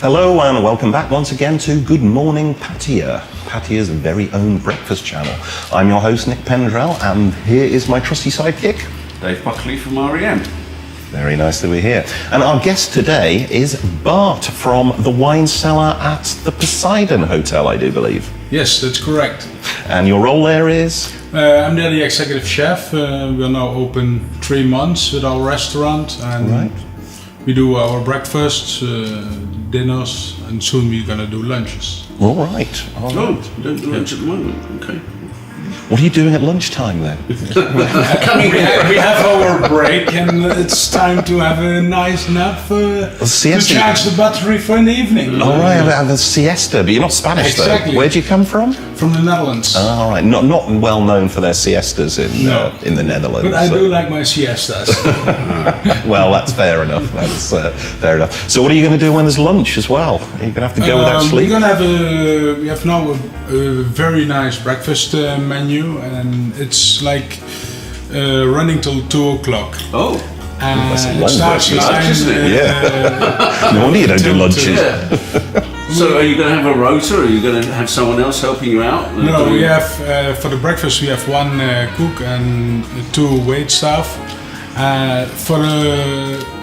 Hello and welcome back once again to Good Morning Pattaya, Pattaya's very own breakfast channel. I'm your host Nick Pendrell and here is my trusty sidekick, Dave Buckley from REM. Very nice that we're here. And our guest today is Bart from the wine cellar at the Poseidon Hotel, I do believe. Yes, that's correct. And your role there is? I'm there the executive chef. We're now open 3 months with our restaurant. And Right. we do our breakfasts, dinners, and soon we're going to do lunches. All right. All right. Oh, we don't do lunch at the moment. Okay. What are you doing at lunchtime then? We have our break and it's time to have a nice nap to siesta. charge the battery for in the evening. All right, I have a siesta, but you're not Spanish Exactly. though. Where do you come from? From the Netherlands. All right, not well known for their siestas in the Netherlands. But I do like my siestas. Well, that's fair enough. That's fair enough. So, what are you going to do when there's lunch as well? Are you going to have to go without sleep? We're gonna we have now a very nice breakfast menu, and it's like running till 2 o'clock. Oh. That's a And long it starts breakfast, nine, yeah. No wonder you don't do till lunches. 2. So are you going to have a rota, or are you going to have someone else helping you out? No, we have for the breakfast we have 1 cook and 2 wait staff.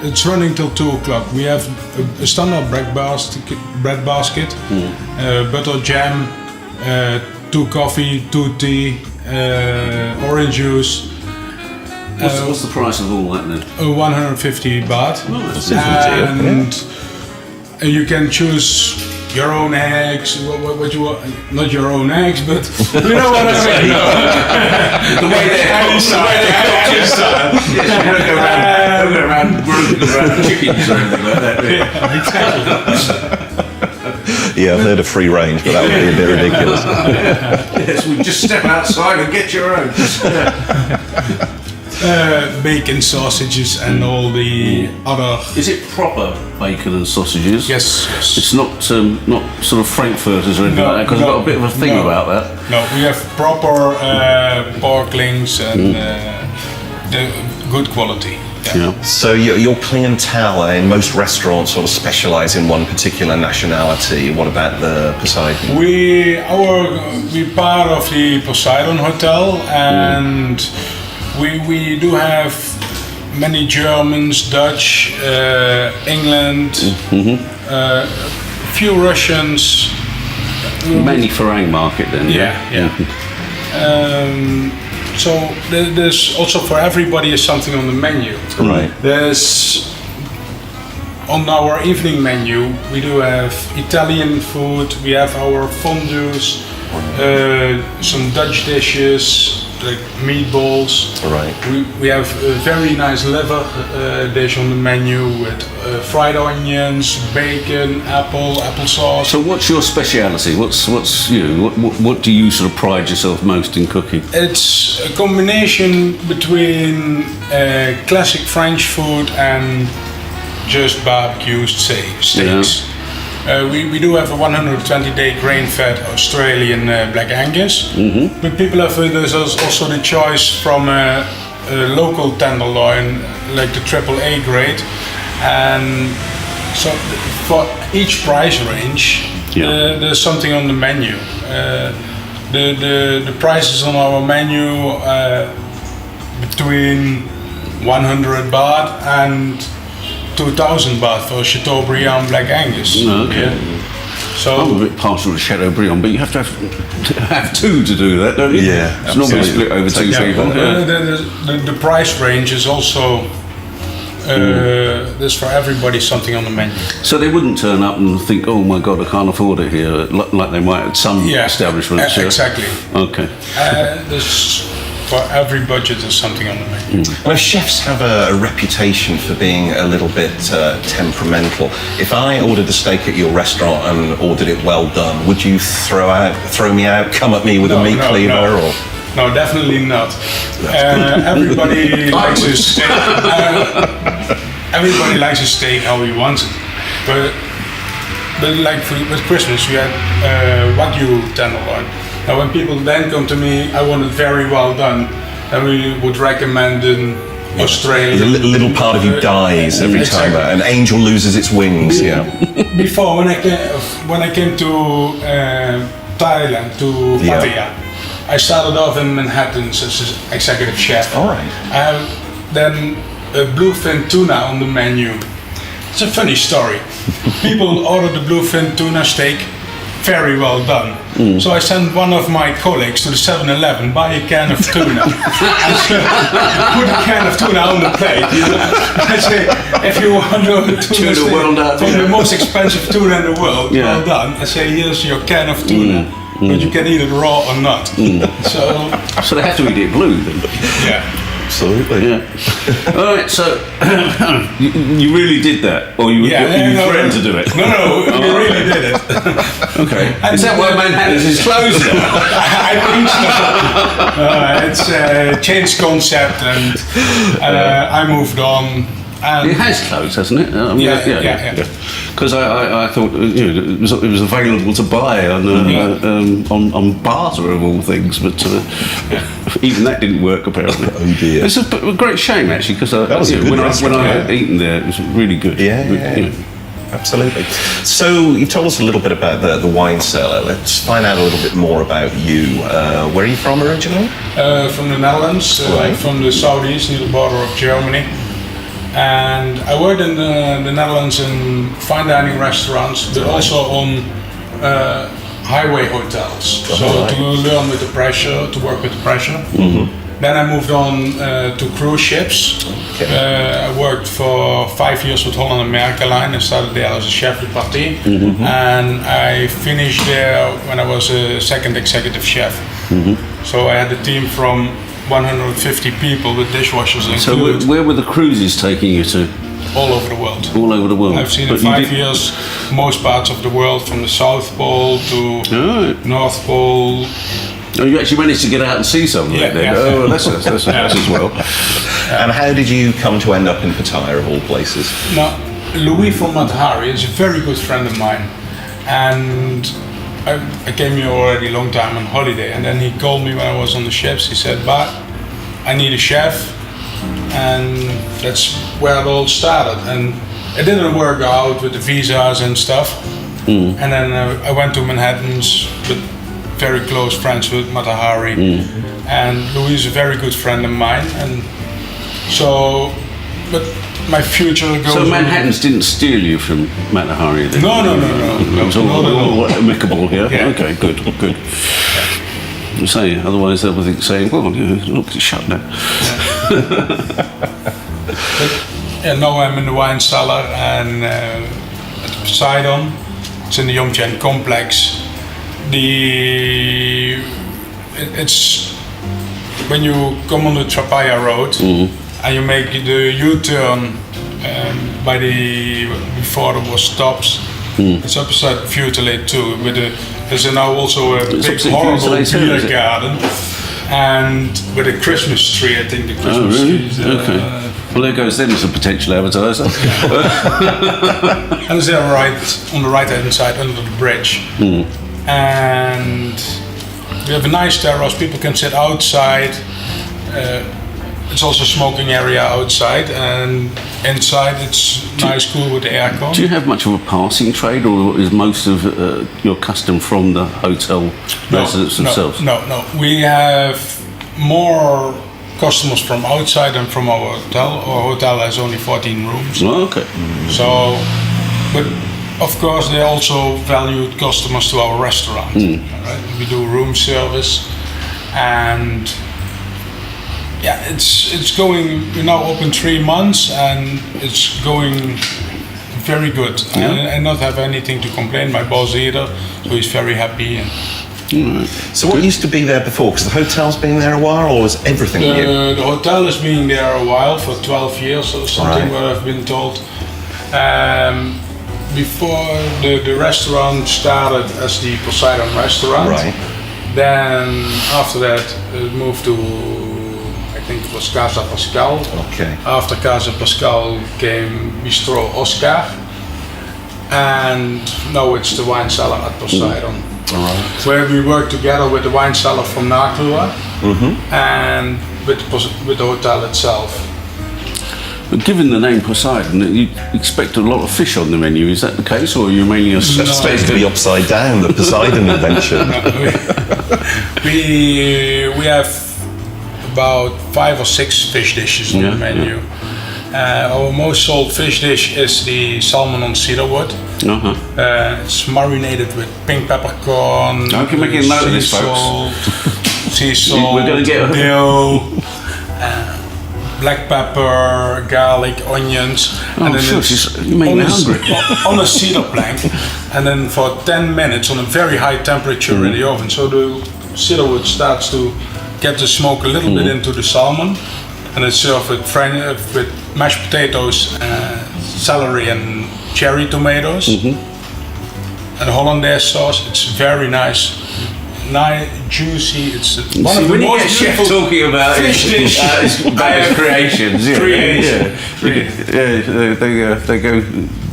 It's running till 2 o'clock. We have a standard bread basket, butter, jam, 2 coffee, 2 tea, orange juice. What's the price of all that then? 150 baht. Oh, that's And you can choose your own eggs, what you want, not your own eggs, but you know what I mean. The way they Yes, you don't go around chickens or anything like that. Yeah, exactly. Yeah, I've heard of free range, but that would be a bit ridiculous. Yes, we just step outside and get your own. Bacon, sausages, and all the other. Is it proper bacon and sausages? Yes. It's not sort of Frankfurters or anything like that, because I've got a bit of a thing about that. No, we have proper porklings and the good quality. Yeah. So your clientele in most restaurants sort of specialise in one particular nationality. What about the Poseidon? We're part of the Poseidon Hotel, and we do have many Germans, Dutch, England, few Russians. Mainly Farang market then. Yeah. So there's also for everybody is something on the menu. Right. There's on our evening menu we do have Italian food. We have our fondues, some Dutch dishes like meatballs. Right. We have a very nice liver dish on the menu with fried onions, bacon, applesauce. So what's your speciality? What do you sort of pride yourself most in cooking? It's a combination between classic French food and just barbecued steaks. We do have a 120-day grain-fed Australian Black Angus, but people have there's also the choice from a local tenderloin, like the AAA grade, and so for each price range, there's something on the menu. The prices on our menu between 100 baht and 2,000 baht for Chateaubriand Black Angus. Okay. So I'm a bit partial to Chateaubriand, but you have to have 2 to do that, don't you? Yeah, it's normally split over 2 people. The price range is also there's for everybody something on the menu. So they wouldn't turn up and think, "Oh my God, I can't afford it here," like they might at some establishments. Exactly. Okay. There's for every budget there's something on the menu. Well, chefs have a reputation for being a little bit temperamental. If I ordered a steak at your restaurant and ordered it well done, would you throw me out, come at me with a meat cleaver, or? No, definitely not. Everybody likes a steak. Everybody likes a steak how he wants it, but like with Christmas we had Wagyu tenderloin. Now when people then come to me, I want it very well done, then we would recommend Australia. The little part of you dies every Exactly. time an angel loses its wings. Yeah. Before, when I came to Thailand, to Yeah. Pattaya, I started off in Manhattan as an executive chef. All right. Then bluefin tuna on the menu. It's a funny story. People ordered the bluefin tuna steak, very well done. So I sent one of my colleagues to the 7-Eleven, buy a can of tuna. And so, put a can of tuna on the plate. I say, if you want a tuna steak well done, from yeah. the most expensive tuna in the world, Yeah. well done. I say, here's your can of tuna. But you can eat it raw or not. So they have to eat it blue then. Yeah. Absolutely. Yeah. All right. So you really did that, or you no, threatened to do it? No, we really did it. Okay. Is that why Manhattan's is closed now? I think so. It's a changed concept, and I moved on. And It has closed, hasn't it? I mean, Yeah. Because I thought it was available to buy on barter of all things, but even that didn't work apparently. Oh dear. It's a great shame actually, because was a good when I restaurant, had eaten there, it was really good. Yeah. Absolutely. So you've told us a little bit about the wine cellar. Let's find out a little bit more about you. Where are you from originally? from the Netherlands, Right. from the southeast near the border of Germany. And I worked in the Netherlands in fine dining restaurants, but also on highway hotels. So right. to learn with the pressure, to work with the pressure. Then I moved on to cruise ships. Okay. I worked for 5 years with Holland America Line. I started there as a chef de partie, and I finished there when I was a second executive chef. So I had a team from 150 people with dishwashers So included, where were the cruises taking you to? all over the world. All over the world. I've seen But in you 5 did- years most parts of the world, from the South Pole to All right. North Pole. Oh, you actually managed to get out and see something Yeah, then. yeah. Oh, that's as well. And how did you come to end up in Pattaya of all places? Now, Louis from Matahari is a very good friend of mine, and I came here already a long time on holiday, and then he called me when I was on the ships. He said, Bart, I need a chef, and that's where it all started. And it didn't work out with the visas and stuff. And then I went to Manhattan's, but very close friends with Matahari, and Louis is a very good friend of mine, and so, but my future goes. So Manhattans didn't steal you from Matahari then? No. It was all amicable here? Yeah. Okay, good. Say, otherwise they'll be saying, well, look, it's shut down. Yeah, now I'm in the wine cellar and at Poseidon. It's in the Jomtien complex. It's when you come on the Trapaya Road and you make the U-turn before there was stops. It's opposite Futilate too. There's now also a big opposite horrible Futilate too, beer is it? garden, and with a Christmas tree. I think the Oh, Christmas really? tree is Okay. Well, there goes them as a potential advertiser. and they're right on the right hand side under the bridge. And we have a nice terrace, people can sit outside. It's also a smoking area outside, and inside it's nice, cool with the aircon. Do you have much of a passing trade, or is most of your custom from the hotel residents themselves? No. We have more customers from outside than from our hotel. Our hotel has only 14 rooms. Oh, okay. So, but of course, they're also valued customers to our restaurant. Right? We do room service, and yeah, it's going. We're now open 3 months, and it's going very good. I not have anything to complain. My boss either, so he's very happy. And So what used to be there before? Because the hotel's been there a while, or was everything new? the hotel has been there a while, for 12 years or something, Right. what I've been told. Before the restaurant started as the Poseidon restaurant, Right. then after that it moved to, I think it was Casa Pascal. Okay. After Casa Pascal came Bistro Oscar, and now it's the wine cellar at Poseidon. Where we work together with the wine cellar from Naklua and with the hotel itself. But given the name Poseidon, you expect a lot of fish on the menu. Is that the case, or are you mainly a That's supposed to be upside down, the Poseidon invention. We have about 5 or 6 fish dishes on the menu. Our most sold fish dish is the salmon on cedarwood. It's marinated with pink peppercorn, make a note of this, folks. sea salt, We're going to get dill, black pepper, garlic, onions, and then you made me hungry. on a cedar plank, and then for 10 minutes on a very high temperature in the oven. So the cedarwood starts to get the smoke a little bit into the salmon, and it's served with mashed potatoes, celery, and cherry tomatoes, and Hollandaise sauce. It's very nice. Juicy. It's one of the when you most get chef beautiful talking about fish dish his creations, they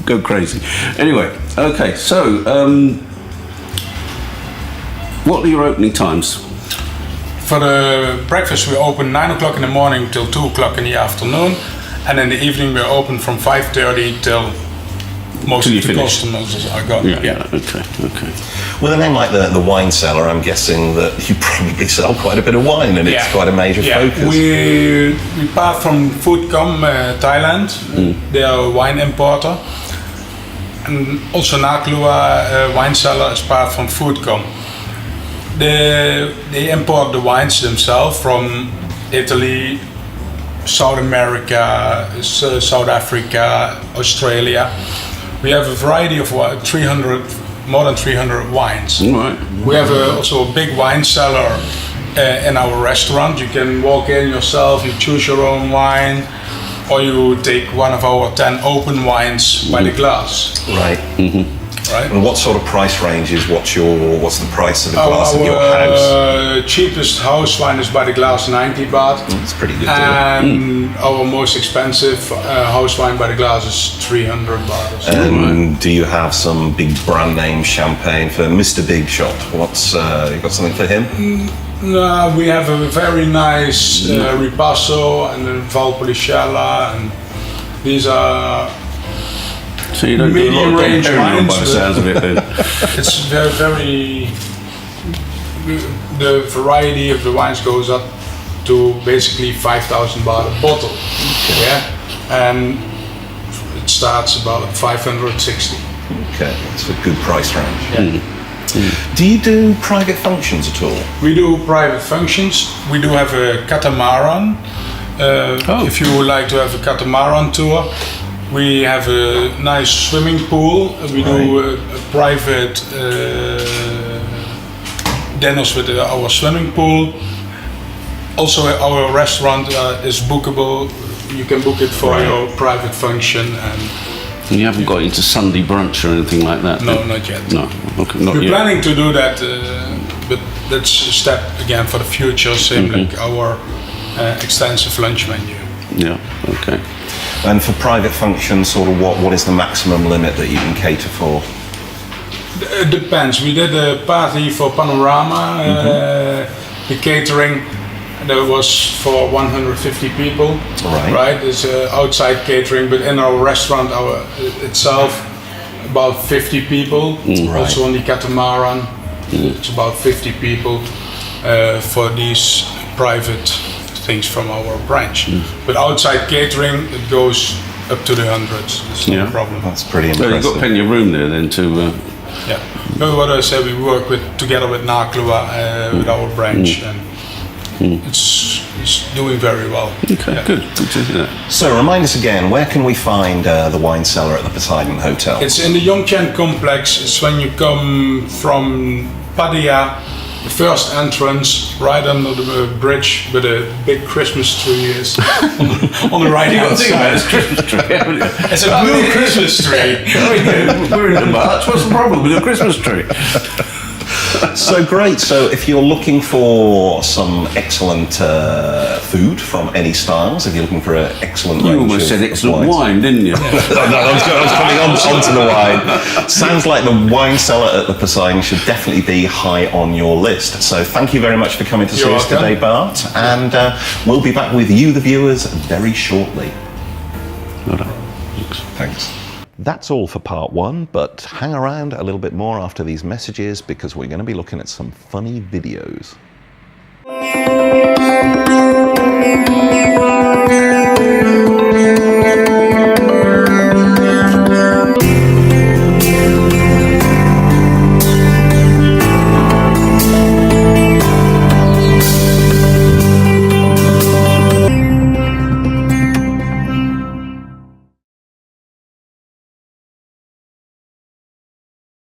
go crazy. Anyway, okay, so what are your opening times? For the breakfast, we open 9 o'clock in the morning till 2 o'clock in the afternoon, and in the evening we're open from 5:30 till most of the customers are gone. Okay. With a name like the Wine Cellar, I'm guessing that you probably sell quite a bit of wine, and it's quite a major focus. We part from Foodcom, Thailand. They are a wine importer, and also Naklua Wine Cellar is part from Foodcom. They import the wines themselves from Italy, South America, South Africa, Australia. We have a variety of more than 300 wines. Right. We have also a big wine cellar in our restaurant. You can walk in yourself, you choose your own wine, or you take one of our 10 open wines by the glass. Right. Right. And what sort of price range is what's the price of a glass of your house? Our cheapest house wine is by the glass 90 baht. That's pretty good. And our most expensive house wine by the glass is 300 baht. And do you have some big brand name champagne for Mr. Big Shot? What's you got something for him? No, we have a very nice Ripasso and then Valpolicella, and these are So you don't do a lot of range Dom Perignon by the wines, sounds of it then. it's very, the variety of the wines goes up to basically 5,000 baht a bottle. And it starts about 560. Okay, that's a good price range. Do you do private functions at all? We do private functions. We do have a catamaran. If you would like to have a catamaran tour, we have a nice swimming pool. We do a private dinners with our swimming pool. Also, our restaurant is bookable. You can book it for your private function. And you haven't got into Sunday brunch or anything like that? No, not yet. No, okay, not We're yet. planning to do that, but that's a step again for the future, same like our extensive lunch menu. Yeah, okay. And for private functions, sort of what is the maximum limit that you can cater for? It depends. We did a party for Panorama, the catering. That was for 150 people. Right. It's outside catering, but in our restaurant itself, about 50 people. Also on the catamaran, it's about 50 people for these private things from our branch. But outside catering, it goes up to the hundreds. It's no problem. That's pretty So impressive. you've got plenty of room there then to... Yeah. But what I said, we work together with Naklua, with our branch, and it's doing very well. Okay, good. Good to hear that. So remind us again, where can we find the Wine Cellar at the Poseidon Hotel? It's in the Jomtien complex. It's when you come from Pattaya, the first entrance, right under the bridge with a big Christmas tree is on the right hand side. It's Christmas tree, haven't you? It's a blue Christmas tree. We're in the Barts. What's the problem with a Christmas tree? So great. So if you're looking for some excellent food from any styles, if you're looking for an excellent range You almost of said excellent wines. wine, didn't you? No, I was coming on to the wine. Sounds like the Wine Cellar at the Poseidon should definitely be high on your list. So thank you very much for coming to see us today, Bart. And we'll be back with you, the viewers, very shortly. Well done. Thanks. Thanks. That's all for part 1, but hang around a little bit more after these messages because we're going to be looking at some funny videos.